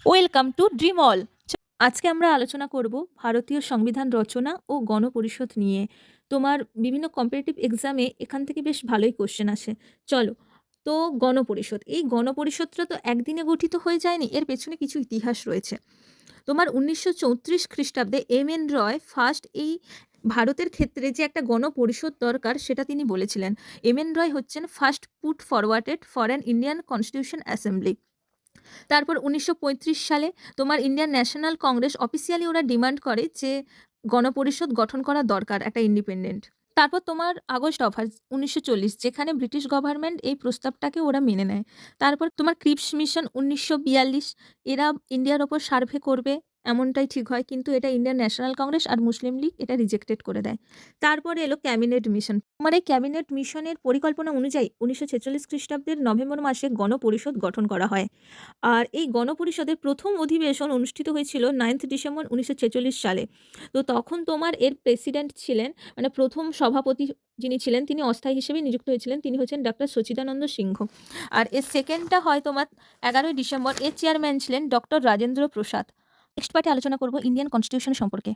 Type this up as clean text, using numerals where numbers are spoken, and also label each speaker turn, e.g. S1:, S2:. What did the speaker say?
S1: Welcome to dream all. আজকে আমরা আলোচনা করব ভারতীয় সংবিধান রচনা ও গণপরিষদ নিয়ে। তোমার বিভিন্ন কম্পিটিটিভ এক্সামে এখান থেকে বেশ ভালোই কোশ্চেন আসে। চলো, তো গণপরিষদ, এই গণপরিষদটা তো একদিনে গঠিত হয়ে যায়নি, এর পেছনে কিছু ইতিহাস রয়েছে। তোমার 1934 খ্রিস্টাব্দে এম.এন. রয় ফার্স্ট এই ভারতের ক্ষেত্রে যে একটা গণপরিষদ দরকার সেটা তিনি বলেছিলেন। এম.এন. রয় হচ্ছেন first put forwarded for an Indian constitution assembly. তারপর 1935 সালে তোমার ইন্ডিয়ান ন্যাশনাল কংগ্রেস অফিসিয়ালি ওরা ডিমান্ড করে যে গণপরিষদ গঠন করা দরকার একটা ইন্ডিপেন্ডেন্ট। তারপর তোমার আগস্ট অফার 1940, যেখানে ব্রিটিশ গভর্নমেন্ট এই প্রস্তাবটাকে ওরা মেনে নেয়। তারপর তোমার ক্রিপস মিশন 1942, এরা ইন্ডিয়ার ওপর সার্ভে করবে এমনটাই ঠিক হয়, কিন্তু এটা ইন্ডিয়ান ন্যাশনাল কংগ্রেস আর মুসলিম লীগ এটা রিজেক্টেড করে দেয়। তারপরে এলো ক্যাবিনেট মিশন। তোমার এই ক্যাবিনেট মিশনের পরিকল্পনা অনুযায়ী 1946 খ্রিস্টাব্দের নভেম্বর মাসে গণপরিষদ গঠন করা হয়। আর এই গণপরিষদের প্রথম অধিবেশন অনুষ্ঠিত হয়েছিল 9th ডিসেম্বর 1946 সালে। তো তখন তোমার এর প্রেসিডেন্ট ছিলেন, মানে প্রথম সভাপতি যিনি ছিলেন তিনি অস্থায়ী হিসেবে নিযুক্ত হয়েছিলেন, তিনি হচ্ছেন ডক্টর সচিদানন্দ সিংহ। আর এর সেকেন্ডটা হয় তোমার 11ই ডিসেম্বর, এর চেয়ারম্যান ছিলেন ডক্টর রাজেন্দ্র প্রসাদ। নেক্সট পার্টে আলোচনা করব ইন্ডিয়ান কনস্টিটিউশন সম্পর্কে।